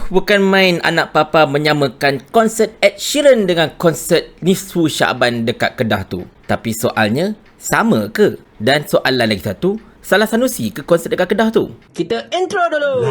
Bukan main anak papa menyamakan konsert Ed Sheeran dengan konsert Nisfu Sya'ban dekat Kedah tu. Tapi soalnya, sama ke? Dan soalan lagi satu, Salah Sanusi ke konsert dekat Kedah tu? Kita intro dulu!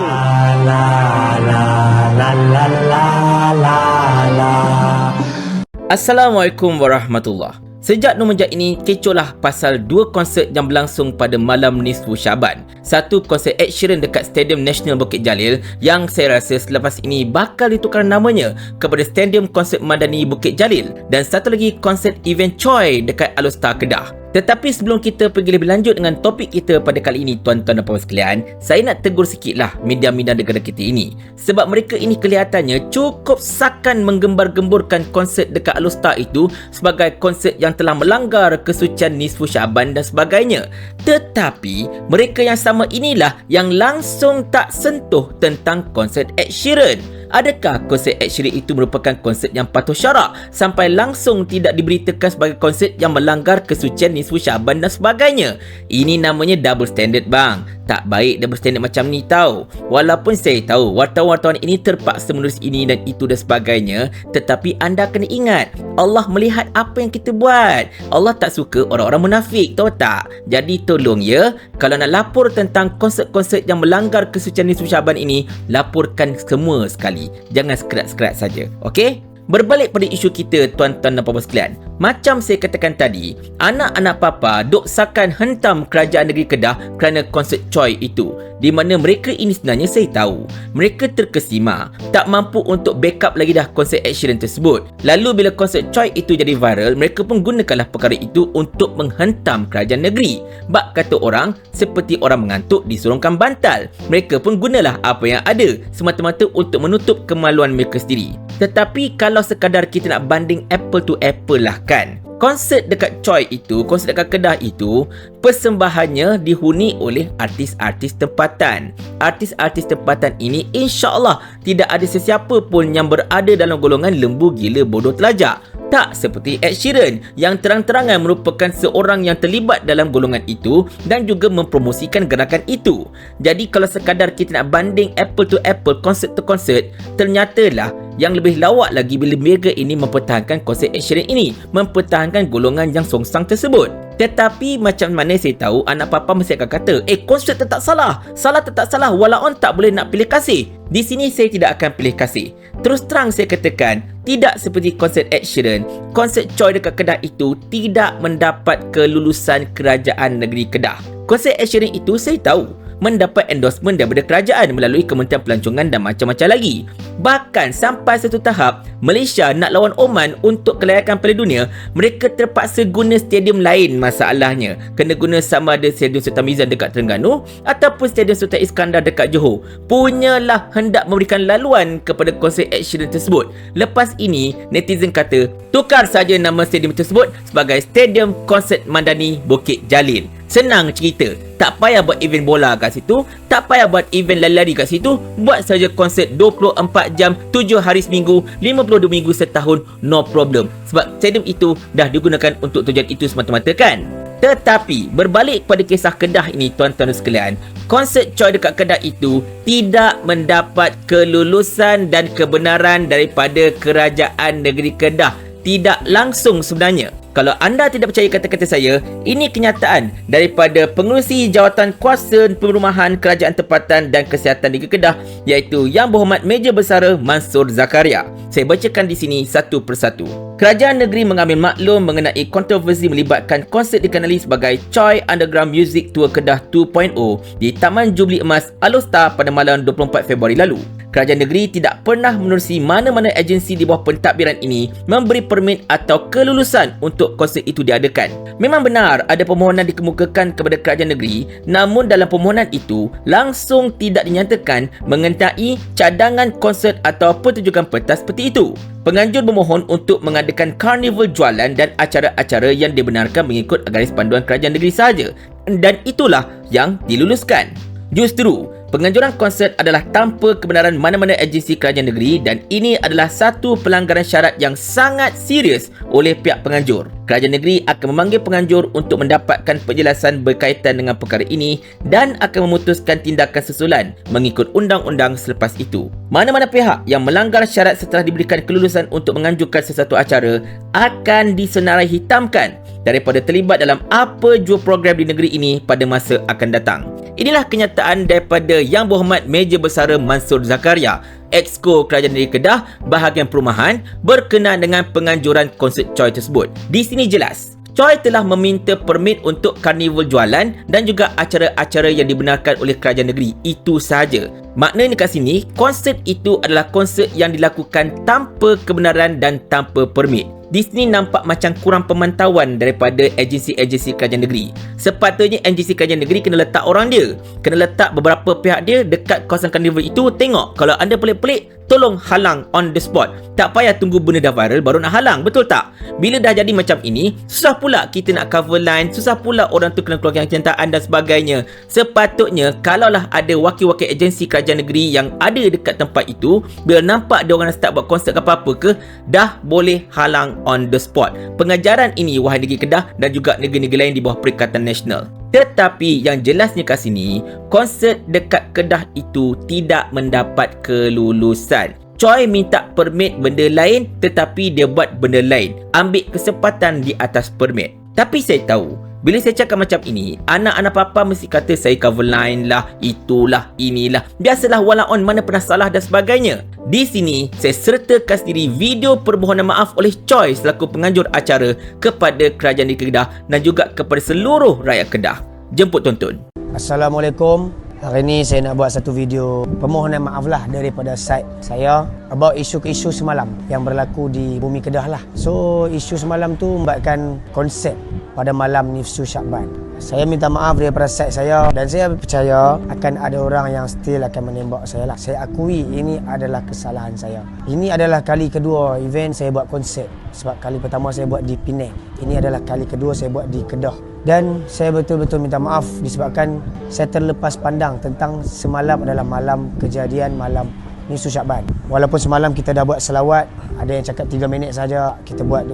Assalamualaikum warahmatullahi. Sejak Nomenjak ini, kecohlah pasal dua konsert yang berlangsung pada malam Nisfu Sya'ban. Satu konsert Ed Sheeran dekat Stadium Nasional Bukit Jalil yang saya rasa selepas ini bakal ditukar namanya kepada Stadium Konsert Madani Bukit Jalil. Dan satu lagi konsert event Choi dekat Alostar Kedah. Tetapi sebelum kita pergi lebih lanjut dengan topik kita pada kali ini, tuan-tuan dan puan sekalian, saya nak tegur sikitlah media-media negara kita ini. Sebab mereka ini kelihatannya cukup sakan menggembar-gemburkan konsert dekat Alostar itu sebagai konsert yang telah melanggar kesucian Nisfu Sya'ban dan sebagainya. Tetapi mereka yang sama inilah yang langsung tak sentuh tentang konsert Ed Sheeran. Adakah konsert Ed Sheeran itu merupakan konsert yang patuh syarak sampai langsung tidak diberitakan sebagai konsert yang melanggar kesucian Nisfu Sya'ban dan sebagainya? Ini namanya double standard bang. Tak baik double standard macam ni tau. Walaupun saya tahu wartawan-wartawan ini terpaksa menulis ini dan itu dan sebagainya, tetapi anda kena ingat, Allah melihat apa yang kita buat. Allah tak suka orang-orang munafik, tahu tak? Jadi tolong ya, kalau nak lapor tentang konsert-konsert yang melanggar kesucian Nisfu Sya'ban ini, laporkan semua sekali. Jangan sekerat-sekerat saja. Okey? Berbalik pada isu kita, tuan-tuan dan puan-puan sekalian. Macam saya katakan tadi, anak-anak papa duk sakan hentam kerajaan negeri Kedah kerana konsert Choi itu. Di mana mereka ini sebenarnya saya tahu, mereka terkesima, tak mampu untuk backup lagi dah konsert Ed Sheeran tersebut. Lalu bila konsert Choi itu jadi viral, mereka pun gunakanlah perkara itu untuk menghentam kerajaan negeri. Bak kata orang, seperti orang mengantuk disorongkan bantal. Mereka pun gunalah apa yang ada, semata-mata untuk menutup kemaluan mereka sendiri. Tetapi kalau sekadar kita nak banding apple to apple lah kan, konsert dekat Choi itu, konsert dekat Kedah itu, persembahannya dihuni oleh artis-artis tempatan. Artis-artis tempatan ini insya-Allah tidak ada sesiapa pun yang berada dalam golongan lembu gila bodoh telajak. Tak seperti Ed Sheeran yang terang-terangan merupakan seorang yang terlibat dalam golongan itu dan juga mempromosikan gerakan itu. Jadi kalau sekadar kita nak banding apple to apple, konsert to konsert, ternyatalah yang lebih lawak lagi bila mereka ini mempertahankan konsert Ed Sheeran ini, mempertahankan golongan yang songsang tersebut. Tetapi macam mana saya tahu, anak papa mesti akan kata, konsert tetap salah, salah tetap salah, walaupun tak boleh nak pilih kasih. Di sini saya tidak akan pilih kasih. Terus terang saya katakan, tidak seperti konsert Ed Sheeran, konsert Choi dekat Kedah itu tidak mendapat kelulusan kerajaan negeri Kedah. Konsert Ed Sheeran itu saya tahu mendapat endorsement daripada kerajaan melalui Kementerian Pelancongan dan macam-macam lagi. Bahkan sampai satu tahap, Malaysia nak lawan Oman untuk kelayakan Piala Dunia, mereka terpaksa guna stadium lain masalahnya. Kena guna sama ada Stadium Sultan Mizan dekat Terengganu ataupun Stadium Sultan Iskandar dekat Johor. Punyalah hendak memberikan laluan kepada konsert Ed Sheeran tersebut. Lepas ini, netizen kata, tukar saja nama stadium tersebut sebagai Stadium Konsert Madani Bukit Jalil. Senang cerita, tak payah buat event bola kat situ, tak payah buat event lari-lari kat situ, buat saja konsert 24 jam, 7 hari seminggu, 52 minggu setahun, no problem. Sebab stadium itu dah digunakan untuk tujuan itu semata-mata kan? Tetapi berbalik pada kisah Kedah ini, tuan-tuan sekalian, konsert Choi dekat Kedah itu tidak mendapat kelulusan dan kebenaran daripada kerajaan negeri Kedah. Tidak langsung sebenarnya. Kalau anda tidak percaya kata-kata saya, ini kenyataan daripada Pengerusi Jawatan Kuasa Perumahan Kerajaan Tempatan dan Kesihatan Negeri Kedah, iaitu Yang Berhormat Meja Besara Mansur Zakaria. Saya bacakan di sini satu persatu. Kerajaan negeri mengambil maklum mengenai kontroversi melibatkan konsert dikenali sebagai Choi Underground Music Tour Kedah 2.0 di Taman Jubli Emas Alostar pada malam 24 Februari lalu. Kerajaan negeri tidak pernah menerusi mana-mana agensi di bawah pentadbiran ini memberi permit atau kelulusan untuk konsert itu diadakan. Memang benar ada permohonan dikemukakan kepada kerajaan negeri, namun dalam permohonan itu langsung tidak dinyatakan mengenai cadangan konsert atau pertunjukan pentas seperti itu. Penganjur memohon untuk mengadakan karnival jualan dan acara-acara yang dibenarkan mengikut garis panduan kerajaan negeri sahaja. Dan itulah yang diluluskan. Justru, penganjuran konsert adalah tanpa kebenaran mana-mana agensi kerajaan negeri dan ini adalah satu pelanggaran syarat yang sangat serius oleh pihak penganjur. Kerajaan negeri akan memanggil penganjur untuk mendapatkan penjelasan berkaitan dengan perkara ini dan akan memutuskan tindakan susulan mengikut undang-undang selepas itu. Mana-mana pihak yang melanggar syarat setelah diberikan kelulusan untuk menganjurkan sesuatu acara akan disenarai hitamkan daripada terlibat dalam apa jua program di negeri ini pada masa akan datang. Inilah kenyataan daripada Yang Berhormat Meja Bersara Mansur Zakaria, Exco Kerajaan Negeri Kedah bahagian perumahan berkenaan dengan penganjuran konsert Choi tersebut. Di sini jelas, Choi telah meminta permit untuk karnival jualan dan juga acara-acara yang dibenarkan oleh kerajaan negeri. Itu sahaja. Maknanya kat sini, konsert itu adalah konsert yang dilakukan tanpa kebenaran dan tanpa permit. Di sini nampak macam kurang pemantauan daripada agensi-agensi kerajaan negeri. Sepatutnya agensi kerajaan negeri kena letak orang dia, kena letak beberapa pihak dia dekat kawasan karnival itu. Tengok, kalau anda pelik-pelik, tolong halang on the spot. Tak payah tunggu benda dah viral baru nak halang, betul tak? Bila dah jadi macam ini, susah pula kita nak cover line, susah pula orang tu kena keluarkan kenyataan dan sebagainya. Sepatutnya, kalaulah ada wakil-wakil agensi kerajaan negeri yang ada dekat tempat itu, bila nampak dia orang nak start buat konsert ke apa-apa ke, dah boleh halang on the spot. Pengajaran ini wahai negeri Kedah dan juga negeri-negeri lain di bawah Perikatan Nasional. Tetapi yang jelasnya kat sini, konsert dekat Kedah itu tidak mendapat kelulusan. Choi minta permit benda lain tetapi dia buat benda lain. Ambil kesempatan di atas permit. Tapi saya tahu, bila saya cakap macam ini, anak-anak papa mesti kata saya cover line lah, itulah, inilah. Biasalah wala on mana pernah salah dan sebagainya. Di sini, saya sertakan sendiri video permohonan maaf oleh Choi selaku penganjur acara kepada Kerajaan Negeri Kedah dan juga kepada seluruh rakyat Kedah. Jemput tonton. Assalamualaikum. Hari ini saya nak buat satu video permohonan maaf lah daripada side saya about isu-isu semalam yang berlaku di Bumi Kedah lah. So, isu semalam tu membuatkan konsep pada malam Nifsu Syakban. Saya minta maaf daripada side saya dan saya percaya akan ada orang yang still akan menembak saya lah. Saya akui ini adalah kesalahan saya. Ini adalah kali kedua event saya buat konsep. Sebab kali pertama saya buat di Penang. Ini adalah kali kedua saya buat di Kedah. Dan saya betul-betul minta maaf disebabkan saya terlepas pandang tentang semalam adalah malam kejadian malam Nifsu Syakban. Walaupun semalam kita dah buat selawat, ada yang cakap 3 minit saja, kita buat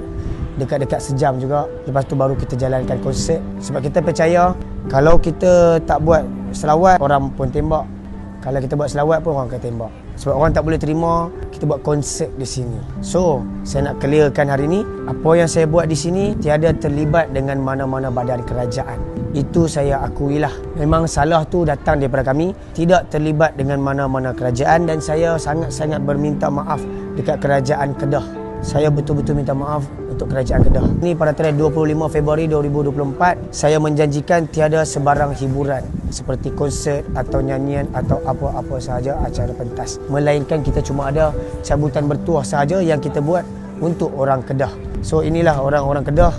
dekat-dekat sejam juga. Lepas tu baru kita jalankan konsert. Sebab kita percaya kalau kita tak buat selawat, orang pun tembak. Kalau kita buat selawat pun orang akan tembak. Sebab orang tak boleh terima kita buat konsert di sini. So, saya nak clearkan hari ini, apa yang saya buat di sini tiada terlibat dengan mana-mana badan kerajaan. Itu saya akuilah. Memang salah tu datang daripada kami, tidak terlibat dengan mana-mana kerajaan dan saya sangat-sangat berminta maaf dekat kerajaan Kedah. Saya betul-betul minta maaf untuk kerajaan Kedah. Ini pada tarikh 25 Februari 2024, saya menjanjikan tiada sebarang hiburan seperti konsert atau nyanyian atau apa-apa sahaja acara pentas. Melainkan kita cuma ada cabutan bertuah sahaja yang kita buat untuk orang Kedah. So inilah orang-orang Kedah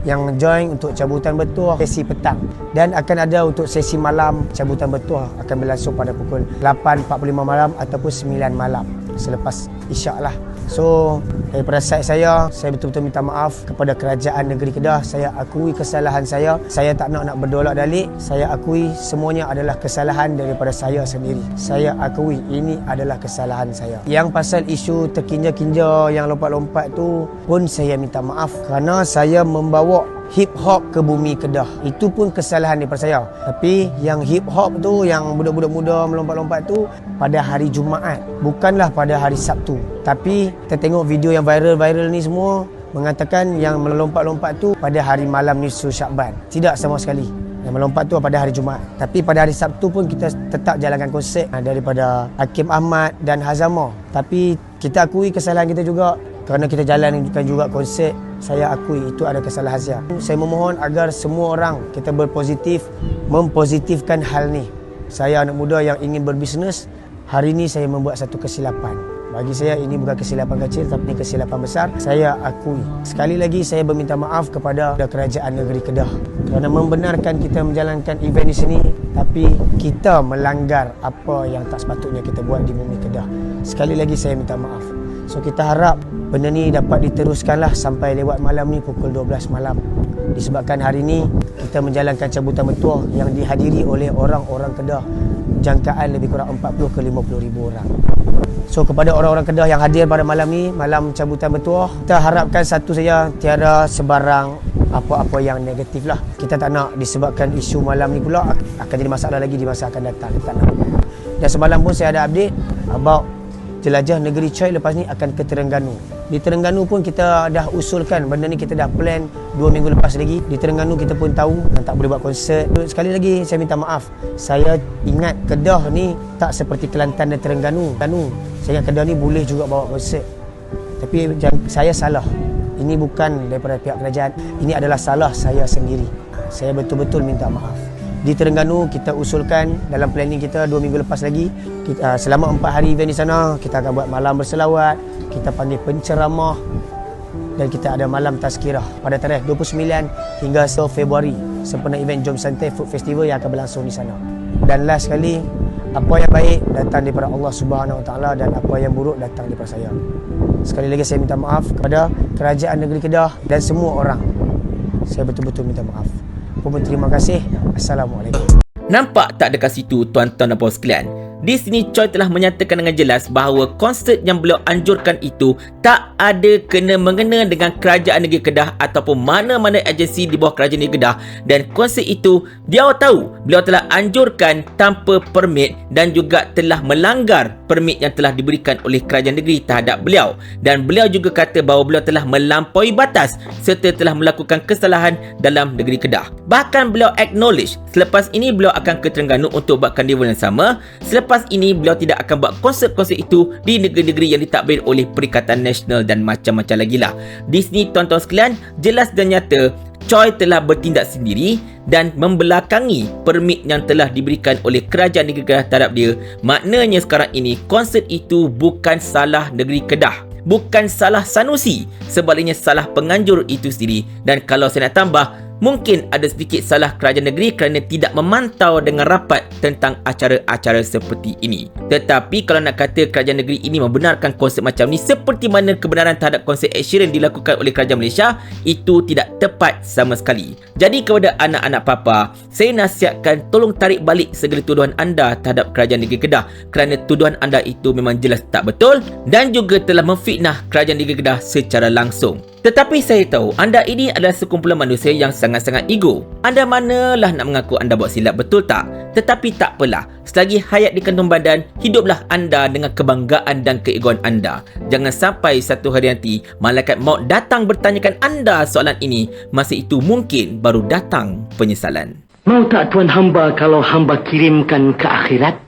yang join untuk cabutan bertuah sesi petang. Dan akan ada untuk sesi malam, cabutan bertuah akan berlangsung pada pukul 8.45 malam ataupun 9 malam selepas isyak lah. So, daripada side saya betul-betul minta maaf kepada kerajaan negeri Kedah. Saya akui kesalahan saya. Saya tak nak berdolak dalik. Saya akui semuanya adalah kesalahan daripada saya sendiri. Saya akui ini adalah kesalahan saya. Yang pasal isu terkinja-kinja yang lompat-lompat tu pun saya minta maaf kerana saya membawa hip hop ke Bumi Kedah. Itu pun kesalahan daripada saya. Tapi yang hip hop tu, yang budak-budak muda melompat-lompat tu pada hari Jumaat, bukanlah pada hari Sabtu. Tapi kita tengok video yang viral ni semua mengatakan yang melompat-lompat tu pada hari malam Nifsu Syakban. Tidak sama sekali. Yang melompat tu pada hari Jumaat. Tapi pada hari Sabtu pun kita tetap jalankan konsert daripada Hakim Ahmad dan Hazama. Tapi kita akui kesalahan kita juga kerana kita jalankan juga konsert. Saya akui itu ada kesalahan saya. Saya memohon agar semua orang kita berpositif, mempositifkan hal ni. Saya anak muda yang ingin berbisnes, hari ini saya membuat satu kesilapan. Bagi saya ini bukan kesilapan kecil tapi kesilapan besar. Saya akui. Sekali lagi saya berminta maaf kepada kerajaan negeri Kedah kerana membenarkan kita menjalankan event di sini tapi kita melanggar apa yang tak sepatutnya kita buat di Bumi Kedah. Sekali lagi saya minta maaf. So kita harap benda ni dapat diteruskanlah sampai lewat malam ni pukul 12 malam. Disebabkan hari ni kita menjalankan cabutan bertuah yang dihadiri oleh orang-orang Kedah jangkaan lebih kurang 40 ke 50 ribu orang. So kepada orang-orang Kedah yang hadir pada malam ni, malam cabutan bertuah, kita harapkan satu saja, tiada sebarang apa-apa yang negatif lah. Kita tak nak disebabkan isu malam ni pula akan jadi masalah lagi di masa akan datang. Kita tak nak. Dan semalam pun saya ada update about jelajah negeri Choi lepas ni akan ke Terengganu. Di Terengganu pun kita dah usulkan benda ni, kita dah plan 2 minggu lepas lagi. Di Terengganu kita pun tahu tak boleh buat konsert. Sekali lagi saya minta maaf. Saya ingat Kedah ni tak seperti Kelantan dan Terengganu. Saya ingat Kedah ni boleh juga bawa konsert. Tapi saya salah. Ini bukan daripada pihak kerajaan. Ini adalah salah saya sendiri. Saya betul-betul minta maaf. Di Terengganu kita usulkan dalam planning kita 2 minggu lepas lagi, selama 4 hari event di sana kita akan buat malam berselawat, kita panggil penceramah dan kita ada malam tazkirah pada tarikh 29 hingga 10 Februari sempena event Jom Santai Food Festival yang akan berlangsung di sana. Dan last sekali, apa yang baik datang daripada Allah Subhanahu Wa Taala dan apa yang buruk datang daripada saya. Sekali lagi saya minta maaf kepada kerajaan negeri Kedah dan semua orang. Saya betul-betul minta maaf. Terima kasih. Assalamualaikum. Nampak tak dekat situ tuan-tuan dan puan sekalian? Di sini Choi telah menyatakan dengan jelas bahawa konsert yang beliau anjurkan itu tak ada kena-mengena dengan kerajaan negeri Kedah ataupun mana-mana agensi di bawah kerajaan negeri Kedah, dan konsert itu dia tahu beliau telah anjurkan tanpa permit dan juga telah melanggar permit yang telah diberikan oleh kerajaan negeri terhadap beliau, dan beliau juga kata bahawa beliau telah melampaui batas serta telah melakukan kesalahan dalam negeri Kedah. Bahkan beliau acknowledge selepas ini beliau akan ke Terengganu untuk buat karnival yang sama. Selepas ini beliau tidak akan buat konsert-konsert itu di negeri-negeri yang ditadbir oleh Perikatan Nasional dan macam-macam lagi lah. Di sini tuan-tuan sekalian, jelas dan nyata Choi telah bertindak sendiri dan membelakangi permit yang telah diberikan oleh kerajaan negeri Kedah terhadap dia. Maknanya sekarang ini konsert itu bukan salah negeri Kedah, bukan salah Sanusi, sebaliknya salah penganjur itu sendiri. Dan kalau saya nak tambah, mungkin ada sedikit salah kerajaan negeri kerana tidak memantau dengan rapat tentang acara-acara seperti ini. Tetapi kalau nak kata kerajaan negeri ini membenarkan konsert macam ni seperti mana kebenaran terhadap konsert Ed Sheeran dilakukan oleh kerajaan Malaysia, itu tidak tepat sama sekali. Jadi kepada anak-anak papa, saya nasihatkan tolong tarik balik segala tuduhan anda terhadap kerajaan negeri Kedah, kerana tuduhan anda itu memang jelas tak betul dan juga telah memfitnah kerajaan negeri Kedah secara langsung. Tetapi saya tahu anda ini adalah sekumpulan manusia yang sangat-sangat ego. Anda manalah nak mengaku anda buat silap, betul tak? Tetapi tak apalah, selagi hayat di kantung badan, hiduplah anda dengan kebanggaan dan keegoan anda. Jangan sampai satu hari nanti malaikat maut datang bertanyakan anda soalan ini, masa itu mungkin baru datang penyesalan. Mau tak tuan hamba kalau hamba kirimkan ke akhirat?